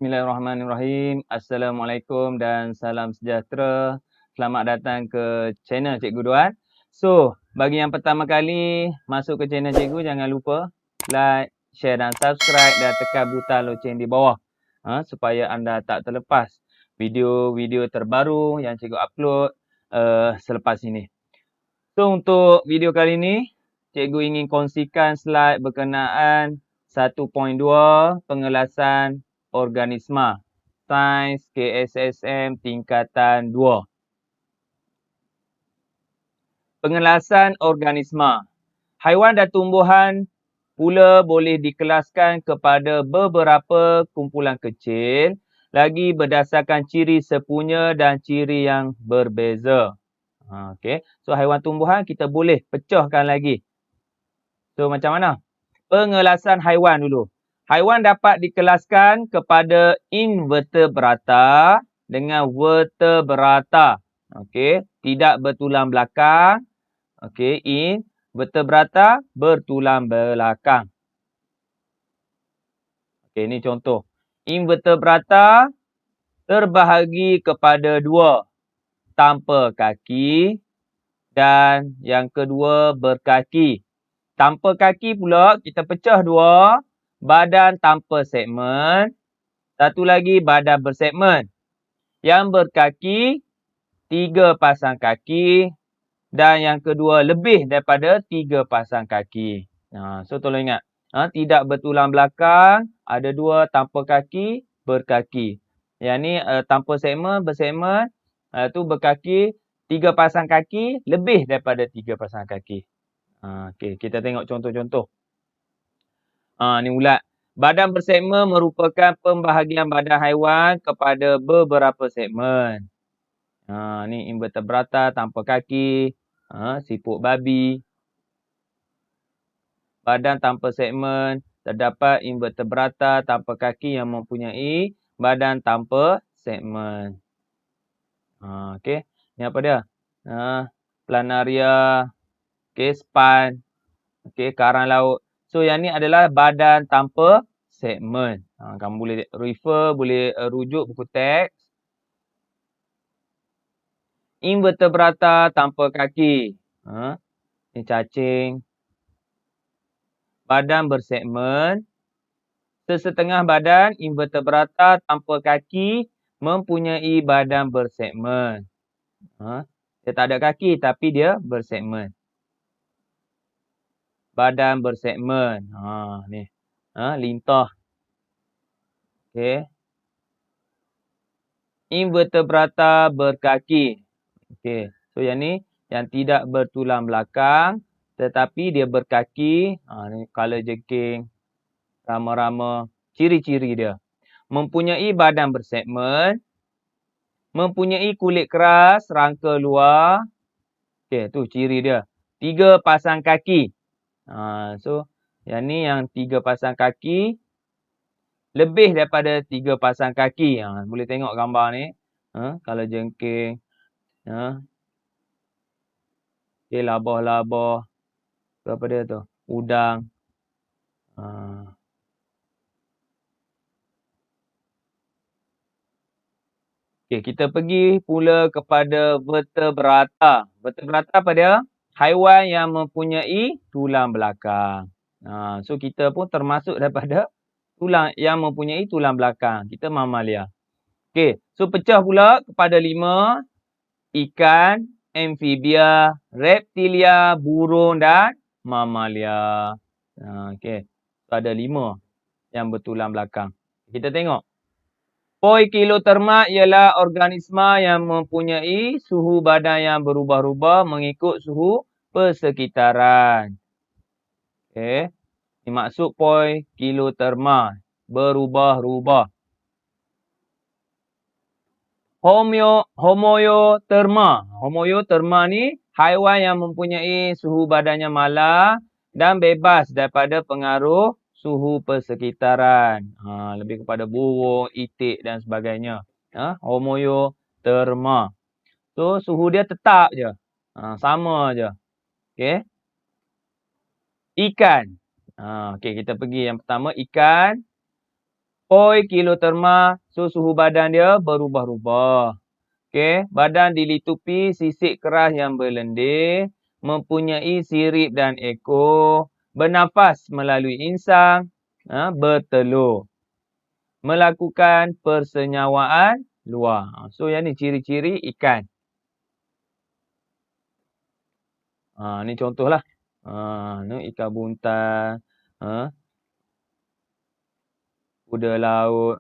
Bismillahirrahmanirrahim. Assalamualaikum dan salam sejahtera. Selamat datang ke channel Cikgu Duan. So, bagi yang pertama kali masuk ke channel Cikgu, jangan lupa like, share dan subscribe dan tekan butang loceng di bawah. Supaya anda tak terlepas video-video terbaru yang Cikgu upload selepas ini. So, untuk video kali ini, Cikgu ingin kongsikan slide berkenaan 1.2 pengelasan organisma Sains KSSM tingkatan 2. Pengelasan organisma. Haiwan dan tumbuhan pula boleh dikelaskan kepada beberapa kumpulan kecil lagi berdasarkan ciri sepunya dan ciri yang berbeza. Okey. So, haiwan tumbuhan kita boleh pecahkan lagi. So, macam mana? Pengelasan haiwan dulu. Haiwan dapat dikelaskan kepada invertebrata dengan vertebrata. Okey, tidak bertulang belakang. Okey, invertebrata bertulang belakang. Okey, ini contoh. Invertebrata terbahagi kepada dua. Tanpa kaki dan yang kedua berkaki. Tanpa kaki pula kita pecah dua. Badan tanpa segmen. Satu lagi badan bersegmen. Yang berkaki, 3 pasang kaki. Dan yang kedua lebih daripada 3 pasang kaki. So tolong ingat. Tidak bertulang belakang. Ada dua tanpa kaki, berkaki. Yang ni tanpa segmen, bersegmen. Tu berkaki, 3 pasang kaki, lebih daripada 3 pasang kaki. Okey, kita tengok contoh-contoh. Ni ulat. Badan bersegmen merupakan pembahagian badan haiwan kepada beberapa segmen. Ni invertebrata tanpa kaki. Siput babi. Badan tanpa segmen. Terdapat invertebrata tanpa kaki yang mempunyai badan tanpa segmen. Okey. Ni apa dia? Planaria. Okey, span. Okey, karang laut. So, yang ni adalah badan tanpa segmen. Kamu boleh refer, boleh rujuk buku teks. Invertebrata tanpa kaki. Ni cacing. Badan bersegmen. Sesetengah badan invertebrata tanpa kaki mempunyai badan bersegmen. Dia tak ada kaki tapi dia bersegmen. Badan bersegmen. Ni. Lintah. Okey. Invertebrata berkaki. Okey. So, yang ni yang tidak bertulang belakang tetapi dia berkaki. Ni kalajengking, rama-rama. Ciri-ciri dia. Mempunyai badan bersegmen. Mempunyai kulit keras, rangka luar. Okey, tu ciri dia. 3 pasang kaki. So, yang ni yang 3 pasang kaki. Lebih daripada 3 pasang kaki. Boleh tengok gambar ni. Kalajengking. Okey, labah-labah. Apa dia tu? Udang. Okey, kita pergi pula kepada vertebrata. Vertebrata apa dia? Haiwan yang mempunyai tulang belakang. So, kita pun termasuk daripada tulang yang mempunyai tulang belakang. Kita mamalia. Okey, so pecah pula kepada 5. Ikan, amfibia, reptilia, burung dan mamalia. Okey, so ada 5 yang bertulang belakang. Kita tengok. Poikiloterma ialah organisma yang mempunyai suhu badan yang berubah-ubah mengikut suhu persekitaran. Okey. Ini maksud poikiloterma. Berubah-ubah. Homoioterma. Homoioterma ni haiwan yang mempunyai suhu badannya malar dan bebas daripada pengaruh suhu persekitaran. Lebih kepada burung, itik dan sebagainya. Homoioterma. So, suhu dia tetap je. Sama je. Okey. Ikan. Okey, kita pergi yang pertama, ikan. Poi kiloterma, so suhu badan dia berubah-ubah. Okey, badan dilitupi sisik keras yang berlendir, mempunyai sirip dan ekor, bernafas melalui insang, bertelur, melakukan persenyawaan luar. So yang ni ciri-ciri ikan. Ni contohlah. Ni ikan buntal, kuda laut.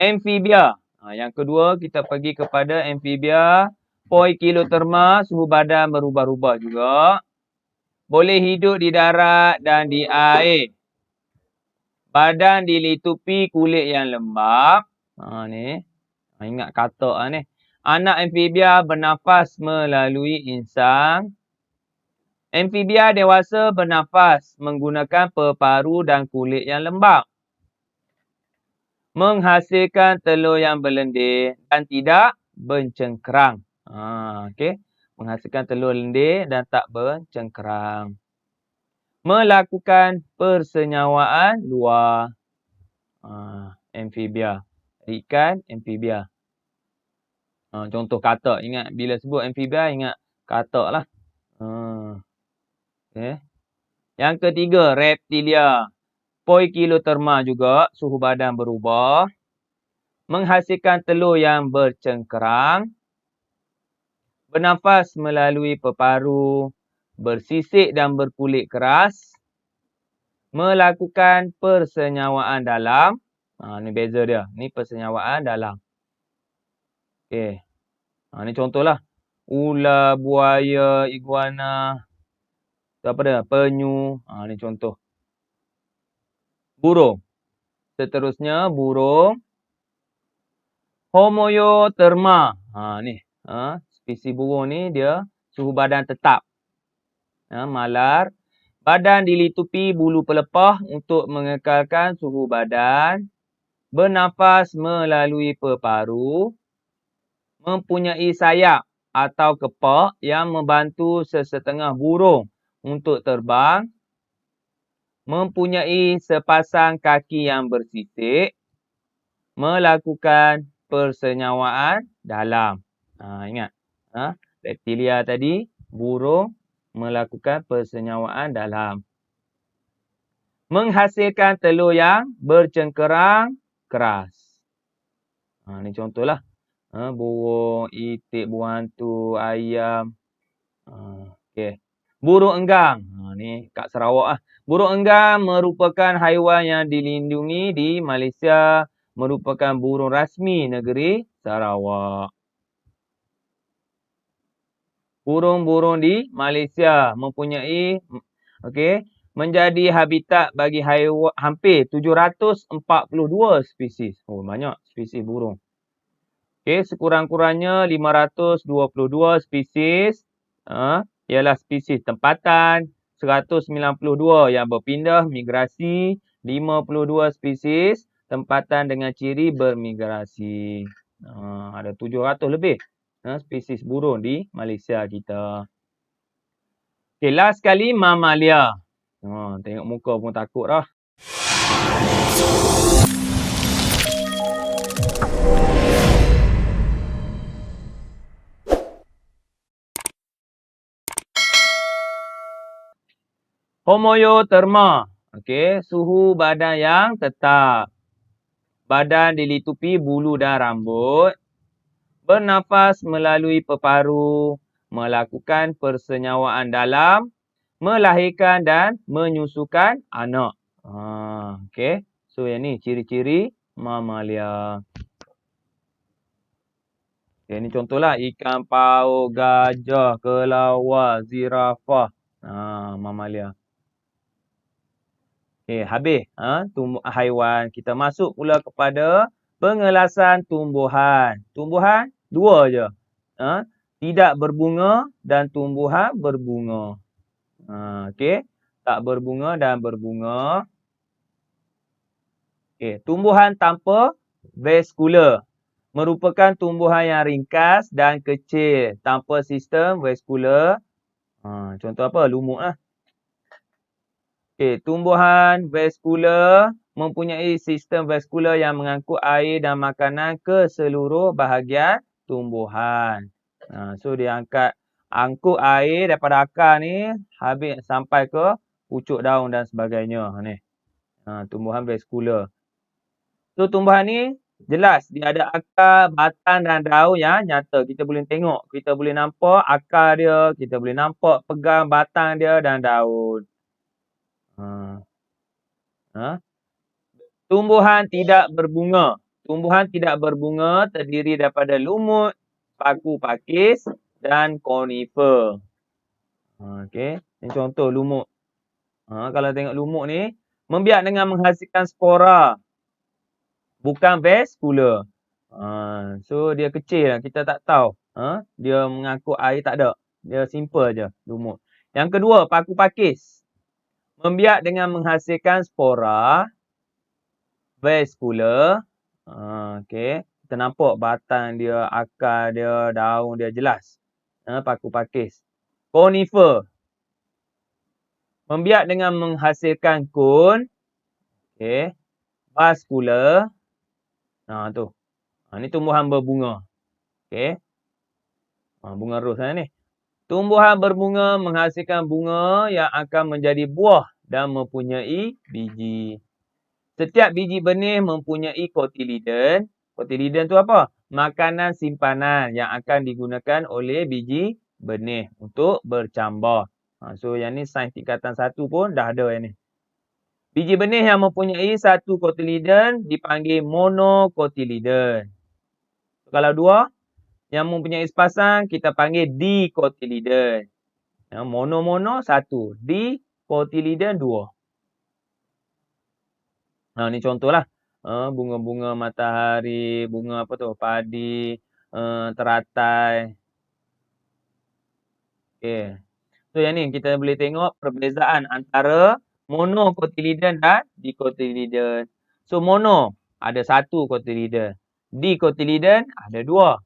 Amfibia. Yang kedua kita pergi kepada amfibia. Poi kiloterma, suhu badan berubah-ubah juga. Boleh hidup di darat dan di air. Badan dilitupi kulit yang lembap. Ni. Ingat katak ni. Anak amfibia bernafas melalui insang. Amfibia dewasa bernafas menggunakan peparu dan kulit yang lembap. Menghasilkan telur yang berlendir dan tidak bencengkerang. Okey. Menghasilkan telur lendir dan tak bencengkerang. Melakukan persenyawaan luar. Amfibia. Ikan amfibia. Contoh katak. Ingat bila sebut amfibia, ingat katak lah. Okay. Yang ketiga, reptilia. Poi kiloterma juga, suhu badan berubah. Menghasilkan telur yang bercengkerang. Bernafas melalui peparu. Bersisik dan berkulit keras. Melakukan persenyawaan dalam. Ni beza dia. Ni persenyawaan dalam. Okey. Ni contohlah. Ular, buaya, iguana. Apa dia? Penyu. Ni contoh. Burung. Seterusnya, burung. Homoeotherma. Ni. Spesies burung ni dia suhu badan tetap. Malar. Badan dilitupi bulu pelepah untuk mengekalkan suhu badan. Bernafas melalui peparu. Mempunyai sayap atau kepak yang membantu sesetengah burung untuk terbang. Mempunyai sepasang kaki yang bersisik. Melakukan persenyawaan dalam. Ingat. Reptilia tadi, burung melakukan persenyawaan dalam. Menghasilkan telur yang bercengkerang keras. Ni contohlah. Burung, itik, burung hantu, ayam. Okey. Burung enggang. Ni kat Sarawak lah. Burung enggang merupakan haiwan yang dilindungi di Malaysia. Merupakan burung rasmi negeri Sarawak. Burung-burung di Malaysia mempunyai menjadi habitat bagi haiwan hampir 742 spesies. Banyak spesies burung. Sekurang-kurangnya 522 spesies ialah spesies tempatan, 192 yang berpindah migrasi, 52 spesies tempatan dengan ciri bermigrasi. Ada 700 lebih spesies burung di Malaysia kita. Last sekali mamalia. Tengok muka pun takut dah. Homoeotherma. Suhu badan yang tetap. Badan dilitupi bulu dan rambut. Bernafas melalui peparu. Melakukan persenyawaan dalam. Melahirkan dan menyusukan anak. So yang ni ciri-ciri mamalia. Ni contohlah ikan paus, gajah, kelawar, zirafah. Mamalia. Habis haiwan. Kita masuk pula kepada pengelasan tumbuhan. Tumbuhan dua je. Tidak berbunga dan tumbuhan berbunga. Tak berbunga dan berbunga. Tumbuhan tanpa vaskular. Merupakan tumbuhan yang ringkas dan kecil. Tanpa sistem vaskular. Contoh apa? Lumut lah. Tumbuhan vaskular mempunyai sistem vaskular yang mengangkut air dan makanan ke seluruh bahagian tumbuhan. So dia angkut air daripada akar ni habis sampai ke pucuk daun dan sebagainya ni. Tumbuhan vaskular. So tumbuhan ni jelas dia ada akar, batang dan daun yang nyata. Kita boleh tengok, kita boleh nampak akar dia, kita boleh nampak pegang batang dia dan daun. Tumbuhan tidak berbunga. Tumbuhan tidak berbunga terdiri daripada lumut, paku pakis dan konifer. Okey, ini contoh lumut. Kalau tengok lumut ni, membiak dengan menghasilkan spora. Bukan vaskular. So dia kecil lah, kita tak tahu. Dia mengangkut air tak ada. Dia simple je lumut. Yang kedua, paku pakis. Membiak dengan menghasilkan spora. Vaskular. Okey. Kita nampak batang dia, akar dia, daun dia jelas. Paku pakis. Konifer. Membiak dengan menghasilkan kun. Okey. Vaskular. Tu. Ni tumbuhan berbunga. Okey. Bunga ros ni. Tumbuhan berbunga menghasilkan bunga yang akan menjadi buah dan mempunyai biji. Setiap biji benih mempunyai kotiliden. Kotiliden tu apa? Makanan simpanan yang akan digunakan oleh biji benih untuk bercambah. So yang ni sains tingkatan 1 pun dah ada yang ni. Biji benih yang mempunyai satu kotiliden dipanggil monokotiliden. Kalau dua yang mempunyai sepasang kita panggil dikotiliden. Mono satu, dikotiliden dua. Ni contohlah. Bunga-bunga matahari, bunga apa tu? Padi, teratai. Okey. So yang ni kita boleh tengok perbezaan antara monokotiliden dan dikotiliden. So mono ada satu kotiliden. Dikotiliden ada dua.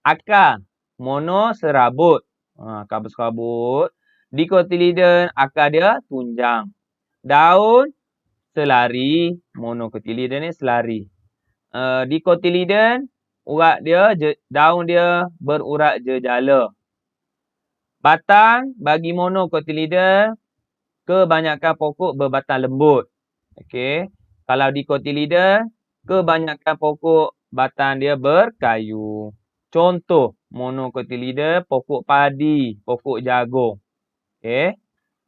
Akar mono serabut. Akar berserabut. Dikotiliden akar dia tunjang. Daun selari, monokotiliden ni selari. Dikotiliden urat dia, daun dia berurat jejala. Batang bagi monokotiliden kebanyakan pokok berbatang lembut. Okey. Kalau dikotiliden kebanyakan pokok batang dia berkayu. Contoh monokotiliden pokok padi, pokok jagung. Okey.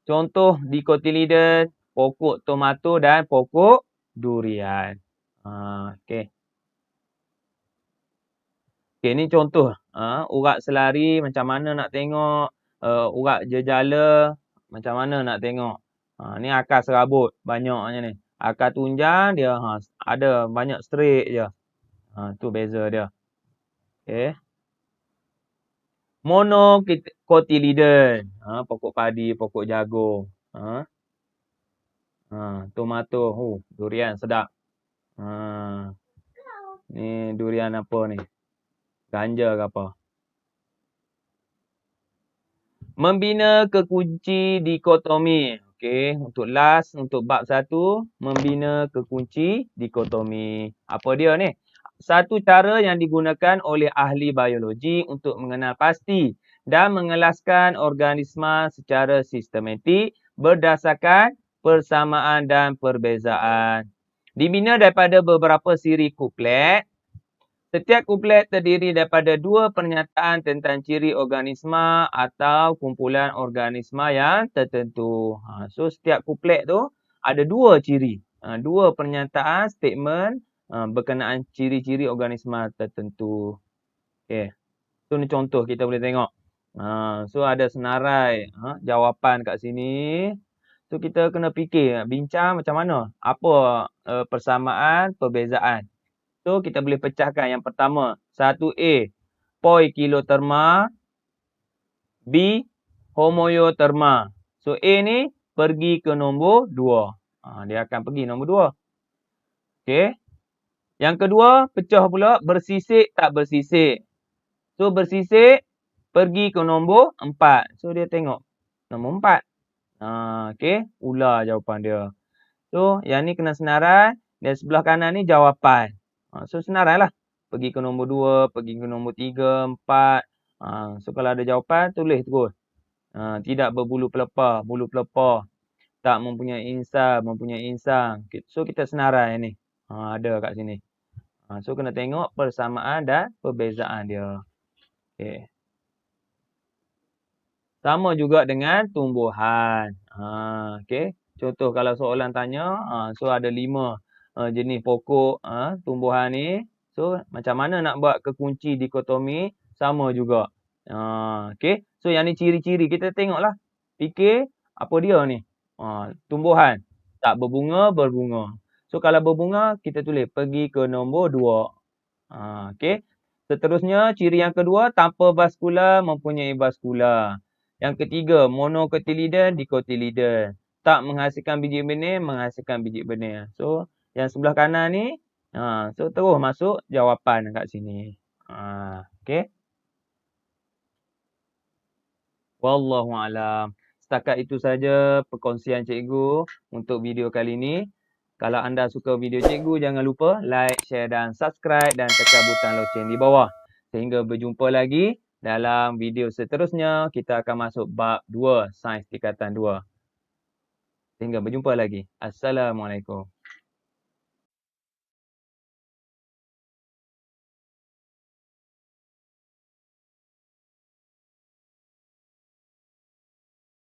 Contoh dikotiliden pokok tomato dan pokok durian. Okey. Okey, ni contoh. Urat selari macam mana nak tengok. Urat jejala macam mana nak tengok. Ni akar serabut. Banyaknya ni. Akar tunjang dia ada banyak straight je. Tu beza dia. Okey. Monokotiliden. Pokok padi, pokok jagung. Tomato. Durian sedap. Ni durian apa ni? Ganja ke apa? Membina kekunci dikotomi. Okey, untuk last, untuk bab 1, membina kekunci dikotomi. Apa dia ni? Satu cara yang digunakan oleh ahli biologi untuk mengenal pasti dan mengelaskan organisma secara sistematik berdasarkan persamaan dan perbezaan. Dibina daripada beberapa siri kuplet. Setiap kuplet terdiri daripada 2 pernyataan tentang ciri organisma atau kumpulan organisma yang tertentu. So setiap kuplet tu ada 2 ciri. 2 pernyataan, statement berkenaan ciri-ciri organisma tertentu. Okey. So ni contoh kita boleh tengok. So ada senarai jawapan kat sini. So kita kena fikir, bincang macam mana? Apa persamaan, perbezaan. So, kita boleh pecahkan yang pertama. 1A, poikiloterma. B, homoioterma. So, A ni pergi ke nombor 2. Dia akan pergi nombor 2. Okey. Yang kedua, pecah pula bersisik tak bersisik. So, bersisik pergi ke nombor 4. So, dia tengok nombor 4. Okey. Ular jawapan dia. So, yang ni kena senarai. Dan sebelah kanan ni jawapan. So senarailah. Pergi ke nombor 2, pergi ke nombor 3, 4. So kalau ada jawapan, tulis terus. Tidak berbulu pelepah, bulu pelepah. Tak mempunyai insang. So kita senarai ni. Ada kat sini. So kena tengok persamaan dan perbezaan dia. Okay. Sama juga dengan tumbuhan. Okay. Contoh kalau soalan tanya, so ada 5 jenis pokok tumbuhan ni. So macam mana nak buat kekunci dikotomi? Sama juga. Okay. So yang ni ciri-ciri. Kita tengoklah. Fikir apa dia ni. Tumbuhan. Tak berbunga, berbunga. So kalau berbunga, kita tulis pergi ke nombor 2. Okay. Seterusnya, ciri yang kedua, tanpa vaskular mempunyai vaskular. Yang ketiga, monokotiliden, dikotiliden. Tak menghasilkan biji benih, menghasilkan biji benih. So, yang sebelah kanan ni, so terus masuk jawapan kat sini. Okay. Wallahualam. Setakat itu saja perkongsian cikgu untuk video kali ini. Kalau anda suka video cikgu, jangan lupa like, share dan subscribe dan tekan butang loceng di bawah. Sehingga berjumpa lagi dalam video seterusnya. Kita akan masuk bab 2, Sains Tingkatan 2. Sehingga berjumpa lagi. Assalamualaikum.